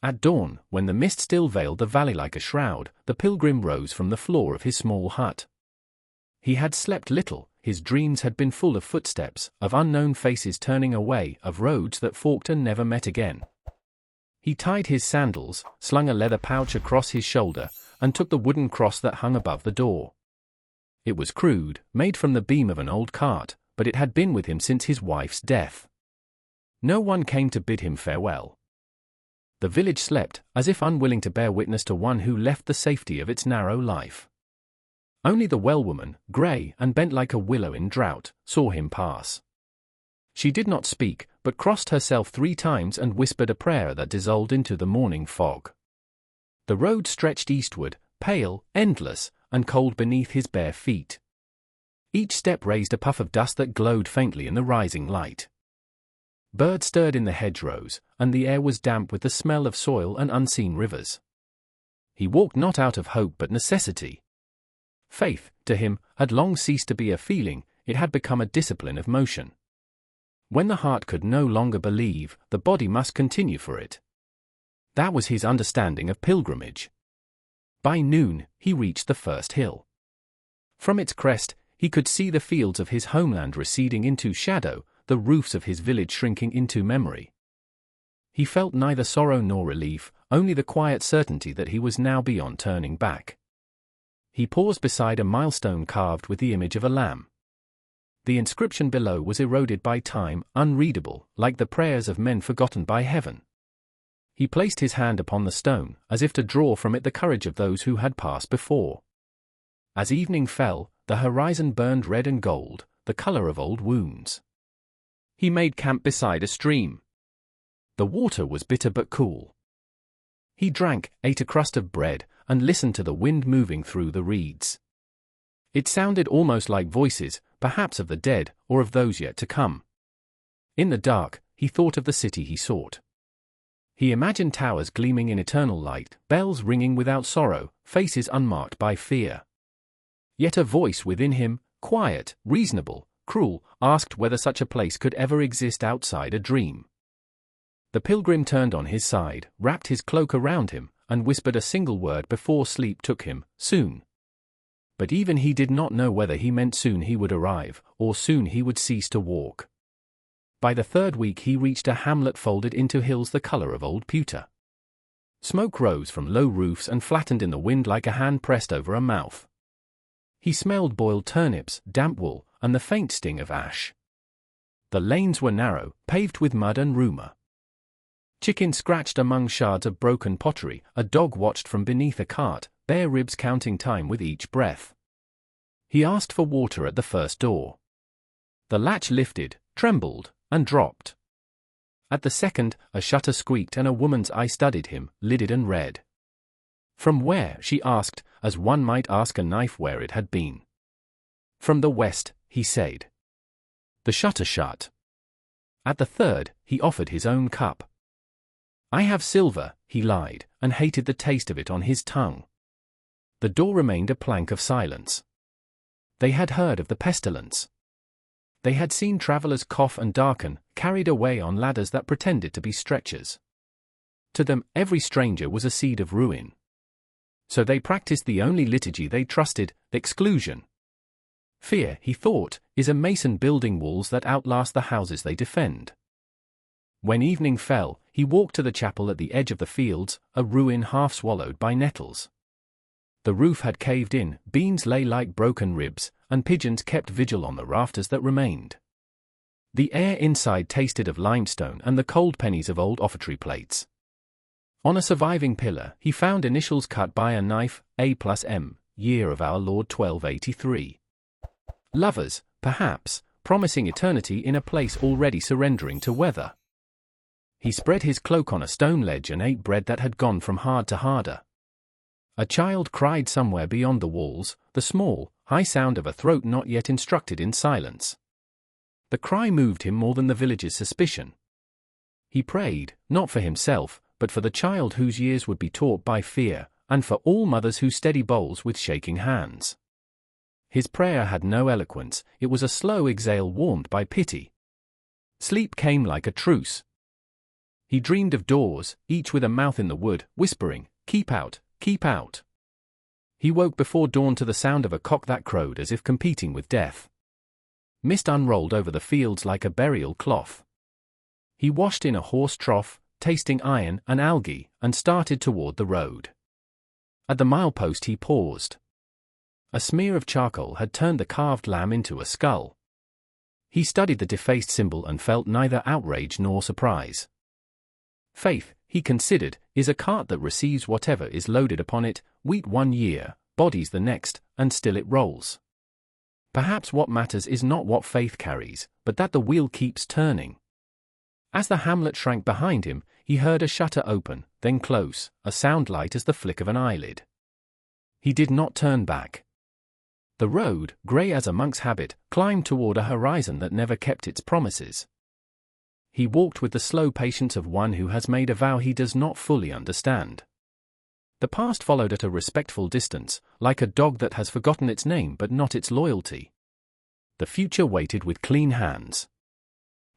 At dawn, when the mist still veiled the valley like a shroud, the pilgrim rose from the floor of his small hut. He had slept little, his dreams had been full of footsteps, of unknown faces turning away, of roads that forked and never met again. He tied his sandals, slung a leather pouch across his shoulder, and took the wooden cross that hung above the door. It was crude, made from the beam of an old cart, but it had been with him since his wife's death. No one came to bid him farewell. The village slept, as if unwilling to bear witness to one who left the safety of its narrow life. Only the well-woman, grey and bent like a willow in drought, saw him pass. She did not speak, but crossed herself 3 times and whispered a prayer that dissolved into the morning fog. The road stretched eastward, pale, endless, and cold beneath his bare feet. Each step raised a puff of dust that glowed faintly in the rising light. Birds stirred in the hedgerows, and the air was damp with the smell of soil and unseen rivers. He walked not out of hope but necessity. Faith, to him, had long ceased to be a feeling, it had become a discipline of motion. When the heart could no longer believe, the body must continue for it. That was his understanding of pilgrimage. By noon, he reached the first hill. From its crest, he could see the fields of his homeland receding into shadow, the roofs of his village shrinking into memory. He felt neither sorrow nor relief, only the quiet certainty that he was now beyond turning back. He paused beside a milestone carved with the image of a lamb. The inscription below was eroded by time, unreadable, like the prayers of men forgotten by heaven. He placed his hand upon the stone, as if to draw from it the courage of those who had passed before. As evening fell, the horizon burned red and gold, the color of old wounds. He made camp beside a stream. The water was bitter but cool. He drank, ate a crust of bread, and listened to the wind moving through the reeds. It sounded almost like voices, perhaps of the dead, or of those yet to come. In the dark, he thought of the city he sought. He imagined towers gleaming in eternal light, bells ringing without sorrow, faces unmarked by fear. Yet a voice within him, quiet, reasonable, cruel, asked whether such a place could ever exist outside a dream. The pilgrim turned on his side, wrapped his cloak around him, and whispered a single word before sleep took him, soon. But even he did not know whether he meant soon he would arrive, or soon he would cease to walk. By the 3rd week he reached a hamlet folded into hills the color of old pewter. Smoke rose from low roofs and flattened in the wind like a hand pressed over a mouth. He smelled boiled turnips, damp wool, and the faint sting of ash. The lanes were narrow, paved with mud and rumour. Chickens scratched among shards of broken pottery, a dog watched from beneath a cart, bare ribs counting time with each breath. He asked for water at the first door. The latch lifted, trembled, and dropped. At the second, a shutter squeaked and a woman's eye studied him, lidded and red. From where, she asked, as one might ask a knife where it had been. From the west, he said. The shutter shut. At the third, he offered his own cup. I have silver, he lied, and hated the taste of it on his tongue. The door remained a plank of silence. They had heard of the pestilence. They had seen travelers cough and darken, carried away on ladders that pretended to be stretchers. To them, every stranger was a seed of ruin. So they practiced the only liturgy they trusted, exclusion. Fear, he thought, is a mason building walls that outlast the houses they defend. When evening fell, he walked to the chapel at the edge of the fields, a ruin half swallowed by nettles. The roof had caved in, beams lay like broken ribs, and pigeons kept vigil on the rafters that remained. The air inside tasted of limestone and the cold pennies of old offertory plates. On a surviving pillar, he found initials cut by a knife, A+M, year of our Lord 1283. Lovers, perhaps, promising eternity in a place already surrendering to weather. He spread his cloak on a stone ledge and ate bread that had gone from hard to harder. A child cried somewhere beyond the walls, the small, high sound of a throat not yet instructed in silence. The cry moved him more than the village's suspicion. He prayed, not for himself, but for the child whose years would be taught by fear, and for all mothers who steady bowls with shaking hands. His prayer had no eloquence, it was a slow exhale warmed by pity. Sleep came like a truce. He dreamed of doors, each with a mouth in the wood, whispering, "Keep out, keep out." He woke before dawn to the sound of a cock that crowed as if competing with death. Mist unrolled over the fields like a burial cloth. He washed in a horse trough, tasting iron and algae, and started toward the road. At the milepost he paused. A smear of charcoal had turned the carved lamb into a skull. He studied the defaced symbol and felt neither outrage nor surprise. Faith, he considered, is a cart that receives whatever is loaded upon it, wheat 1 year, bodies the next, and still it rolls. Perhaps what matters is not what faith carries, but that the wheel keeps turning. As the hamlet shrank behind him, he heard a shutter open, then close, a sound light as the flick of an eyelid. He did not turn back. The road, grey as a monk's habit, climbed toward a horizon that never kept its promises. He walked with the slow patience of one who has made a vow he does not fully understand. The past followed at a respectful distance, like a dog that has forgotten its name but not its loyalty. The future waited with clean hands.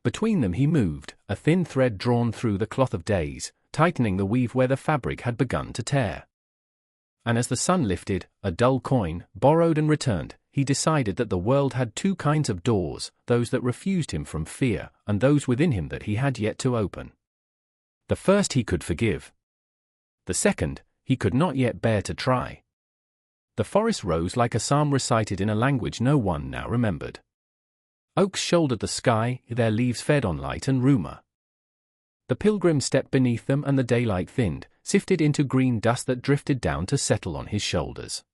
Between them he moved, a thin thread drawn through the cloth of days, tightening the weave where the fabric had begun to tear. And as the sun lifted, a dull coin, borrowed and returned, he decided that the world had 2 kinds of doors, those that refused him from fear, and those within him that he had yet to open. The first he could forgive. The second, he could not yet bear to try. The forest rose like a psalm recited in a language no one now remembered. Oaks shouldered the sky, their leaves fed on light and rumor. The pilgrim stepped beneath them and the daylight thinned, sifted into green dust that drifted down to settle on his shoulders.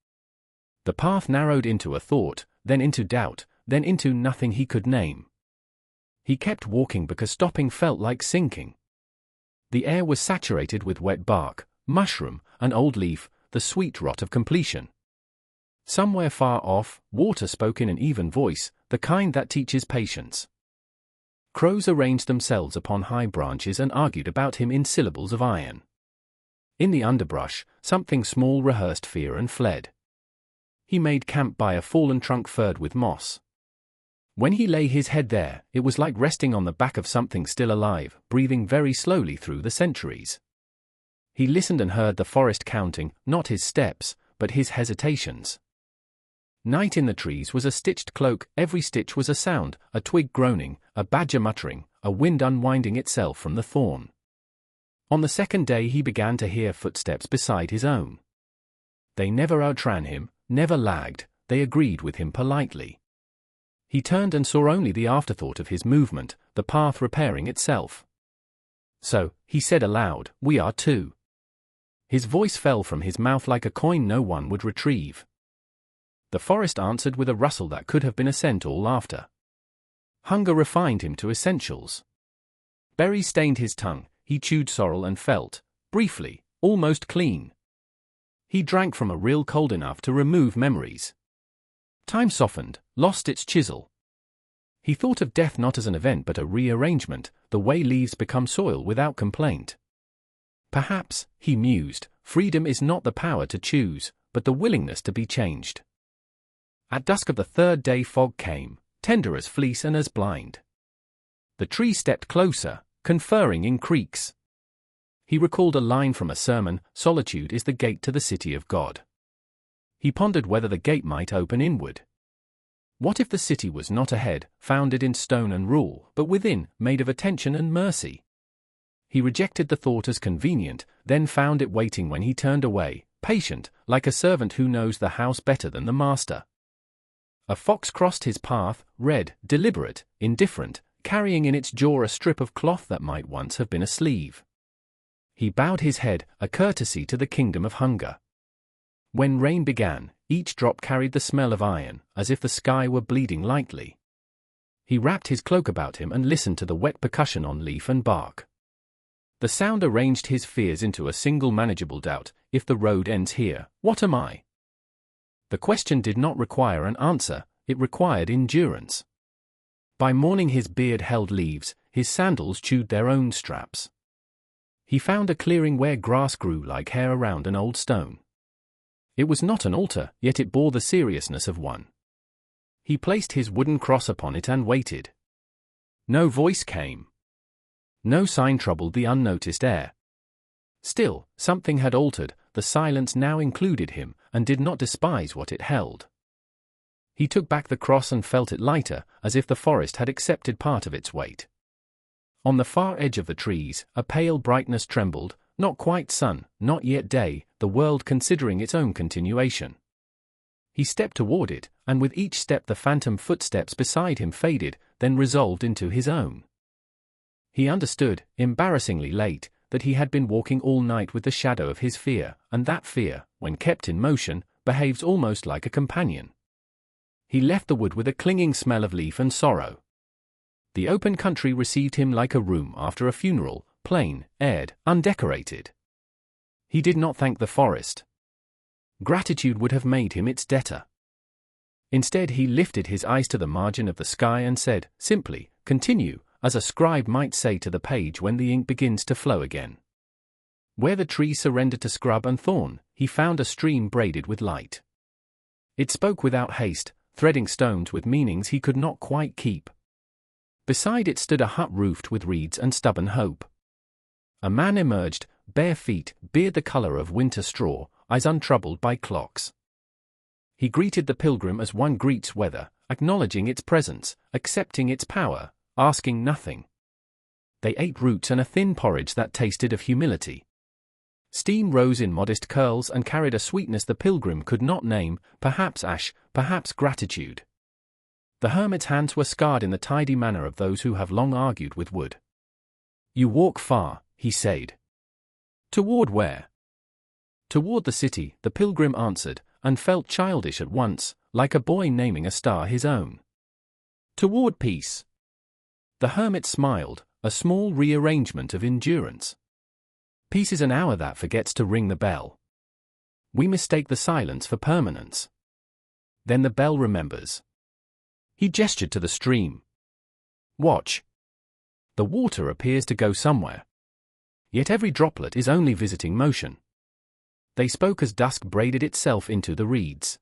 The path narrowed into a thought, then into doubt, then into nothing he could name. He kept walking because stopping felt like sinking. The air was saturated with wet bark, mushroom, and old leaf, the sweet rot of completion. Somewhere far off, water spoke in an even voice, the kind that teaches patience. Crows arranged themselves upon high branches and argued about him in syllables of iron. In the underbrush, something small rehearsed fear and fled. He made camp by a fallen trunk furred with moss. When he lay his head there, it was like resting on the back of something still alive, breathing very slowly through the centuries. He listened and heard the forest counting, not his steps, but his hesitations. Night in the trees was a stitched cloak, every stitch was a sound, a twig groaning, a badger muttering, a wind unwinding itself from the thorn. On the second day he began to hear footsteps beside his own. They never outran him, never lagged, they agreed with him politely. He turned and saw only the afterthought of his movement, the path repairing itself. "So," he said aloud, "we are 2. His voice fell from his mouth like a coin no one would retrieve. The forest answered with a rustle that could have been a scent all after. Hunger refined him to essentials. Berries stained his tongue, he chewed sorrel and felt, briefly, almost clean. He drank from a rill cold enough to remove memories. Time softened, lost its chisel. He thought of death not as an event but a rearrangement, the way leaves become soil without complaint. Perhaps, he mused, freedom is not the power to choose, but the willingness to be changed. At dusk of the third day fog came, tender as fleece and as blind. The tree stepped closer, conferring in creaks. He recalled a line from a sermon, "Solitude is the gate to the city of God." He pondered whether the gate might open inward. What if the city was not ahead, founded in stone and rule, but within, made of attention and mercy? He rejected the thought as convenient, then found it waiting when he turned away, patient, like a servant who knows the house better than the master. A fox crossed his path, red, deliberate, indifferent, carrying in its jaw a strip of cloth that might once have been a sleeve. He bowed his head, a courtesy to the kingdom of hunger. When rain began, each drop carried the smell of iron, as if the sky were bleeding lightly. He wrapped his cloak about him and listened to the wet percussion on leaf and bark. The sound arranged his fears into a single manageable doubt: if the road ends here, what am I? The question did not require an answer, it required endurance. By morning his beard held leaves, his sandals chewed their own straps. He found a clearing where grass grew like hair around an old stone. It was not an altar, yet it bore the seriousness of one. He placed his wooden cross upon it and waited. No voice came. No sign troubled the unnoticed air. Still, something had altered, the silence now included him, and did not despise what it held. He took back the cross and felt it lighter, as if the forest had accepted part of its weight. On the far edge of the trees, a pale brightness trembled, not quite sun, not yet day, the world considering its own continuation. He stepped toward it, and with each step the phantom footsteps beside him faded, then resolved into his own. He understood, embarrassingly late, that he had been walking all night with the shadow of his fear, and that fear, when kept in motion, behaves almost like a companion. He left the wood with a clinging smell of leaf and sorrow. The open country received him like a room after a funeral, plain, aired, undecorated. He did not thank the forest. Gratitude would have made him its debtor. Instead he lifted his eyes to the margin of the sky and said, simply, "Continue," as a scribe might say to the page when the ink begins to flow again. Where the tree surrendered to scrub and thorn, he found a stream braided with light. It spoke without haste, threading stones with meanings he could not quite keep. Beside it stood a hut roofed with reeds and stubborn hope. A man emerged, bare feet, beard the color of winter straw, eyes untroubled by clocks. He greeted the pilgrim as one greets weather, acknowledging its presence, accepting its power, asking nothing. They ate roots and a thin porridge that tasted of humility. Steam rose in modest curls and carried a sweetness the pilgrim could not name, perhaps ash, perhaps gratitude. The hermit's hands were scarred in the tidy manner of those who have long argued with wood. "You walk far," he said. "Toward where?" "Toward the city," the pilgrim answered, and felt childish at once, like a boy naming a star his own. "Toward peace." The hermit smiled, a small rearrangement of endurance. Peace is an hour that forgets to ring the bell. We mistake the silence for permanence. Then the bell remembers. He gestured to the stream. "Watch. The water appears to go somewhere. Yet every droplet is only visiting motion." They spoke as dusk braided itself into the reeds.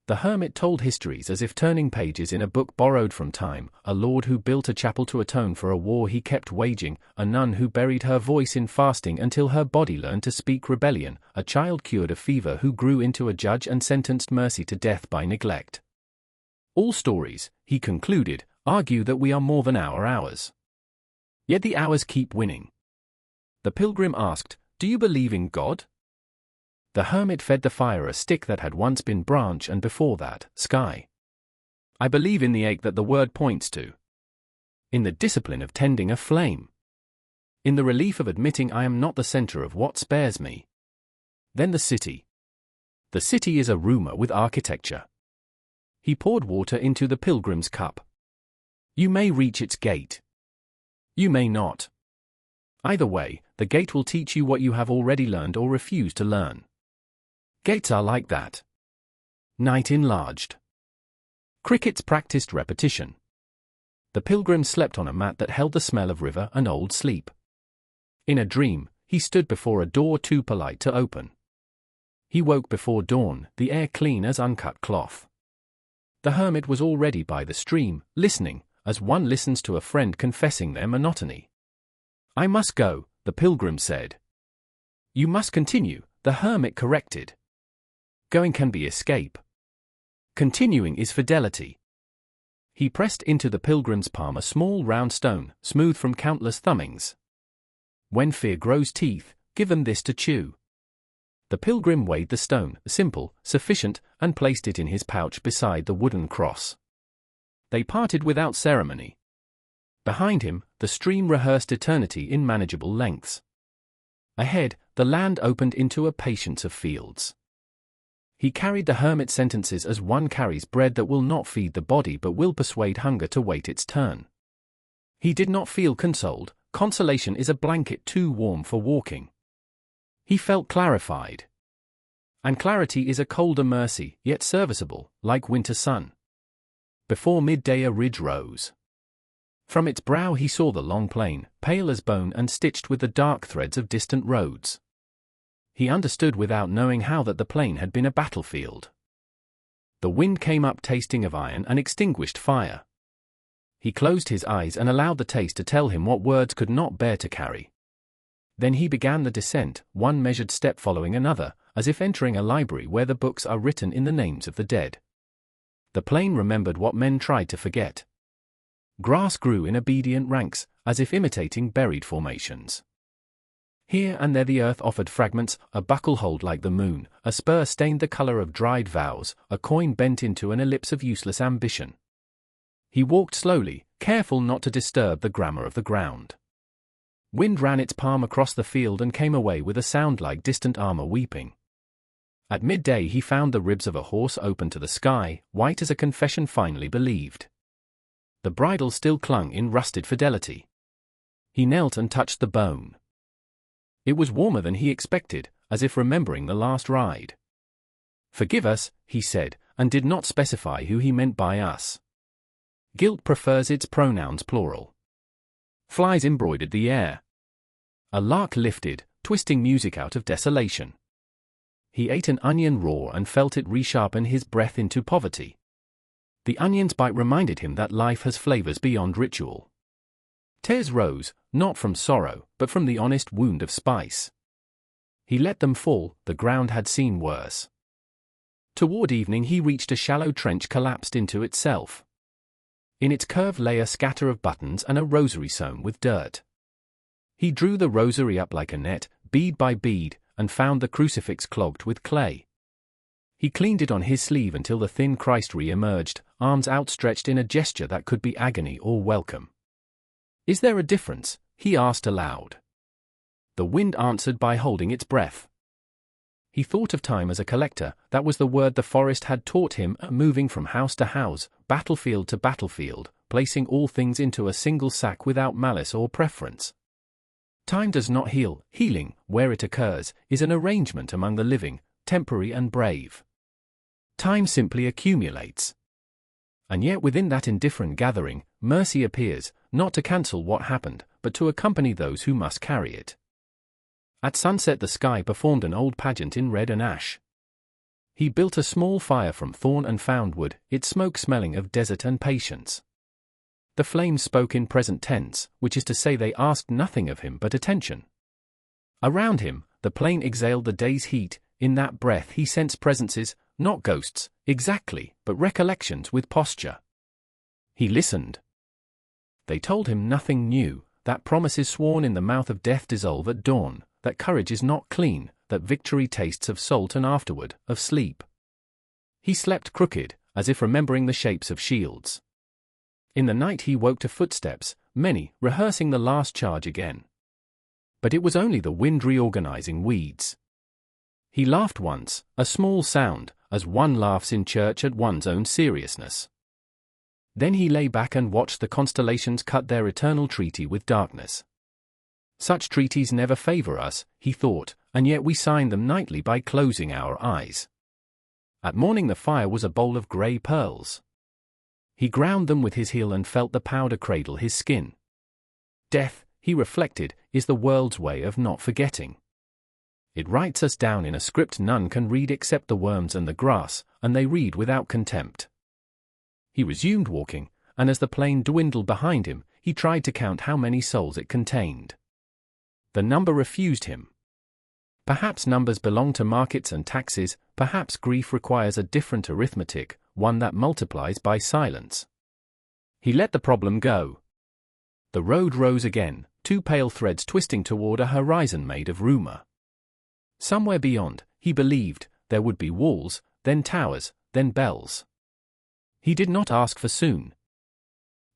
The hermit told histories as if turning pages in a book borrowed from time, a lord who built a chapel to atone for a war he kept waging, a nun who buried her voice in fasting until her body learned to speak rebellion, a child cured of fever who grew into a judge and sentenced mercy to death by neglect. All stories, he concluded, argue that we are more than our hours. Yet the hours keep winning. The pilgrim asked, "Do you believe in God?" The hermit fed the fire a stick that had once been branch and before that, sky. "I believe in the ache that the word points to. In the discipline of tending a flame. In the relief of admitting I am not the center of what spares me. Then the city. The city is a rumor with architecture." He poured water into the pilgrim's cup. "You may reach its gate. You may not. Either way, the gate will teach you what you have already learned or refuse to learn. Gates are like that. Night enlarged. Crickets practiced repetition. The pilgrim slept on a mat that held the smell of river and old sleep. In a dream, he stood before a door too polite to open. He woke before dawn, the air clean as uncut cloth. The hermit was already by the stream, listening, as one listens to a friend confessing their monotony. "I must go," the pilgrim said. "You must continue," the hermit corrected. Going can be escape. Continuing is fidelity. He pressed into the pilgrim's palm a small round stone, smooth from countless thumbings. "When fear grows teeth, give them this to chew." The pilgrim weighed the stone, simple, sufficient, and placed it in his pouch beside the wooden cross. They parted without ceremony. Behind him, the stream rehearsed eternity in manageable lengths. Ahead, the land opened into a patience of fields. He carried the hermit's sentences as one carries bread that will not feed the body but will persuade hunger to wait its turn. He did not feel consoled. Consolation is a blanket too warm for walking. He felt clarified. And clarity is a colder mercy, yet serviceable, like winter sun. Before midday a ridge rose. From its brow he saw the long plain, pale as bone and stitched with the dark threads of distant roads. He understood without knowing how that the plain had been a battlefield. The wind came up tasting of iron and extinguished fire. He closed his eyes and allowed the taste to tell him what words could not bear to carry. Then he began the descent, one measured step following another, as if entering a library where the books are written in the names of the dead. The plain remembered what men tried to forget. Grass grew in obedient ranks, as if imitating buried formations. Here and there the earth offered fragments, a buckle-hold like the moon, a spur stained the color of dried vows, a coin bent into an ellipse of useless ambition. He walked slowly, careful not to disturb the grammar of the ground. Wind ran its palm across the field and came away with a sound like distant armor weeping. At midday he found the ribs of a horse open to the sky, white as a confession finally believed. The bridle still clung in rusted fidelity. He knelt and touched the bone. It was warmer than he expected, as if remembering the last ride. "Forgive us," he said, and did not specify who he meant by us. Guilt prefers its pronouns plural. Flies embroidered the air. A lark lifted, twisting music out of desolation. He ate an onion raw and felt it resharpen his breath into poverty. The onion's bite reminded him that life has flavors beyond ritual. Tears rose, not from sorrow, but from the honest wound of spice. He let them fall, the ground had seen worse. Toward evening he reached a shallow trench collapsed into itself. In its curve lay a scatter of buttons and a rosary sewn with dirt. He drew the rosary up like a net, bead by bead, and found the crucifix clogged with clay. He cleaned it on his sleeve until the thin Christ re-emerged, arms outstretched in a gesture that could be agony or welcome. "Is there a difference?" he asked aloud. The wind answered by holding its breath. He thought of time as a collector, that was the word the forest had taught him, moving from house to house, battlefield to battlefield, placing all things into a single sack without malice or preference. Time does not heal, healing, where it occurs, is an arrangement among the living, temporary and brave. Time simply accumulates. And yet within that indifferent gathering, mercy appears, not to cancel what happened, but to accompany those who must carry it. At sunset the sky performed an old pageant in red and ash. He built a small fire from thorn and found wood, its smoke smelling of desert and patience. The flames spoke in present tense, which is to say they asked nothing of him but attention. Around him, the plain exhaled the day's heat, in that breath he sensed presences, not ghosts, exactly, but recollections with posture. He listened. They told him nothing new, that promises sworn in the mouth of death dissolve at dawn, that courage is not clean, that victory tastes of salt and afterward, of sleep. He slept crooked, as if remembering the shapes of shields. In the night he woke to footsteps, many, rehearsing the last charge again. But it was only the wind reorganizing weeds. He laughed once, a small sound, as one laughs in church at one's own seriousness. Then he lay back and watched the constellations cut their eternal treaty with darkness. Such treaties never favor us, he thought, and yet we sign them nightly by closing our eyes. At morning the fire was a bowl of grey pearls. He ground them with his heel and felt the powder cradle his skin. Death, he reflected, is the world's way of not forgetting. It writes us down in a script none can read except the worms and the grass, and they read without contempt. He resumed walking, and as the plain dwindled behind him, he tried to count how many souls it contained. The number refused him. Perhaps numbers belong to markets and taxes, perhaps grief requires a different arithmetic, one that multiplies by silence. He let the problem go. The road rose again, two pale threads twisting toward a horizon made of rumor. Somewhere beyond, he believed, there would be walls, then towers, then bells. He did not ask for soon.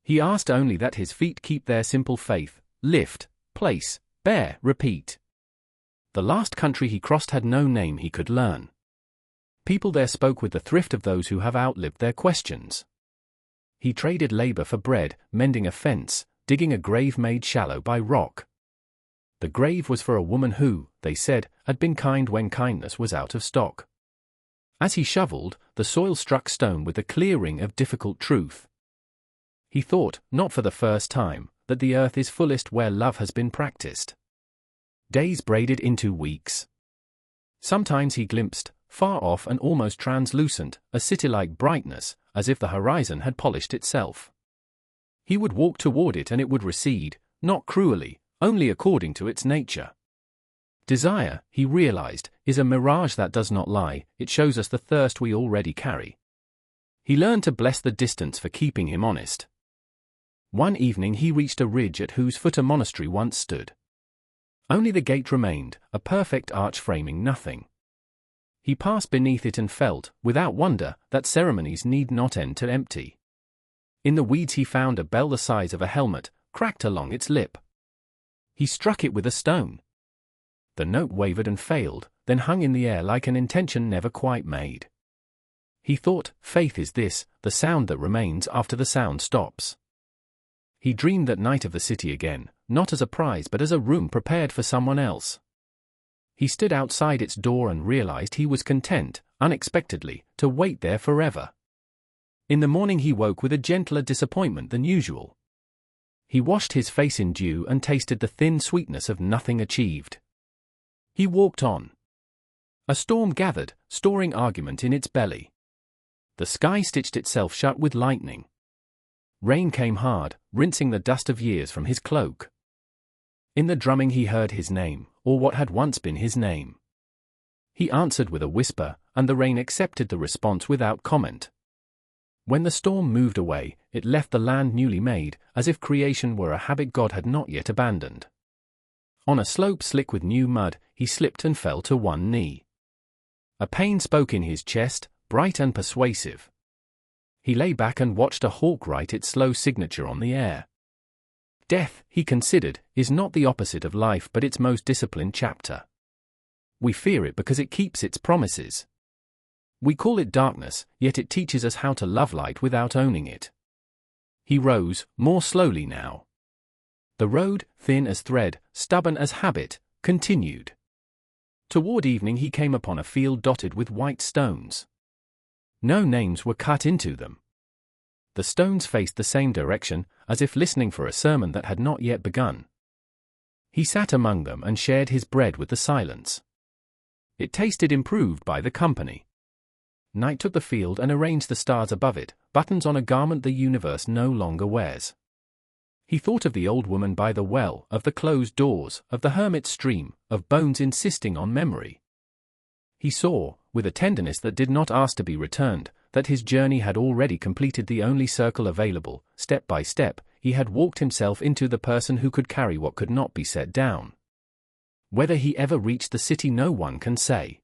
He asked only that his feet keep their simple faith, lift, place, bear, repeat. The last country he crossed had no name he could learn. People there spoke with the thrift of those who have outlived their questions. He traded labor for bread, mending a fence, digging a grave made shallow by rock. The grave was for a woman who, they said, had been kind when kindness was out of stock. As he shoveled, the soil struck stone with the clear ring of difficult truth. He thought, not for the first time, that the earth is fullest where love has been practiced. Days braided into weeks. Sometimes he glimpsed, far off and almost translucent, a city-like brightness, as if the horizon had polished itself. He would walk toward it and it would recede, not cruelly, only according to its nature. Desire, he realized, is a mirage that does not lie, it shows us the thirst we already carry. He learned to bless the distance for keeping him honest. One evening he reached a ridge at whose foot a monastery once stood. Only the gate remained, a perfect arch framing nothing. He passed beneath it and felt, without wonder, that ceremonies need not end to empty. In the weeds he found a bell the size of a helmet, cracked along its lip. He struck it with a stone. The note wavered and failed, then hung in the air like an intention never quite made. He thought, faith is this, the sound that remains after the sound stops. He dreamed that night of the city again, not as a prize but as a room prepared for someone else. He stood outside its door and realized he was content, unexpectedly, to wait there forever. In the morning he woke with a gentler disappointment than usual. He washed his face in dew and tasted the thin sweetness of nothing achieved. He walked on. A storm gathered, storing argument in its belly. The sky stitched itself shut with lightning. Rain came hard, rinsing the dust of years from his cloak. In the drumming he heard his name, or what had once been his name. He answered with a whisper, and the rain accepted the response without comment. When the storm moved away, it left the land newly made, as if creation were a habit God had not yet abandoned. On a slope slick with new mud, he slipped and fell to one knee. A pain spoke in his chest, bright and persuasive. He lay back and watched a hawk write its slow signature on the air. Death, he considered, is not the opposite of life but its most disciplined chapter. We fear it because it keeps its promises. We call it darkness, yet it teaches us how to love light without owning it. He rose, more slowly now. The road, thin as thread, stubborn as habit, continued. Toward evening he came upon a field dotted with white stones. No names were cut into them. The stones faced the same direction, as if listening for a sermon that had not yet begun. He sat among them and shared his bread with the silence. It tasted improved by the company. Night took the field and arranged the stars above it, buttons on a garment the universe no longer wears. He thought of the old woman by the well, of the closed doors, of the hermit stream, of bones insisting on memory. He saw, with a tenderness that did not ask to be returned, that his journey had already completed the only circle available. Step by step, he had walked himself into the person who could carry what could not be set down. Whether he ever reached the city no one can say.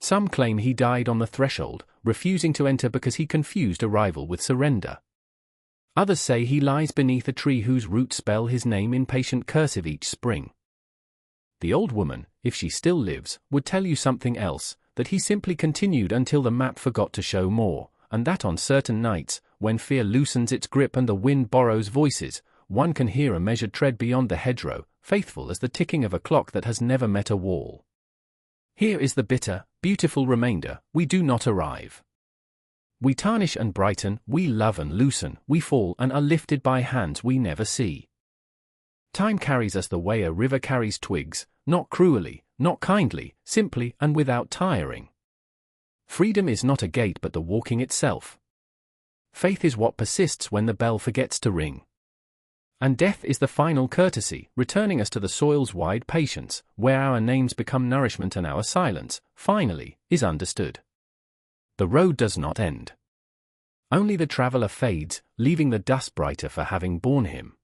Some claim he died on the threshold, refusing to enter because he confused arrival with surrender. Others say he lies beneath a tree whose roots spell his name in patient cursive each spring. The old woman, if she still lives, would tell you something else, that he simply continued until the map forgot to show more, and that on certain nights, when fear loosens its grip and the wind borrows voices, one can hear a measured tread beyond the hedgerow, faithful as the ticking of a clock that has never met a wall. Here is the bitter, beautiful remainder: we do not arrive. We tarnish and brighten, we love and loosen, we fall and are lifted by hands we never see. Time carries us the way a river carries twigs, not cruelly, not kindly, simply and without tiring. Freedom is not a gate but the walking itself. Faith is what persists when the bell forgets to ring. And death is the final courtesy, returning us to the soil's wide patience, where our names become nourishment and our silence, finally, is understood. The road does not end. Only the traveler fades, leaving the dust brighter for having borne him.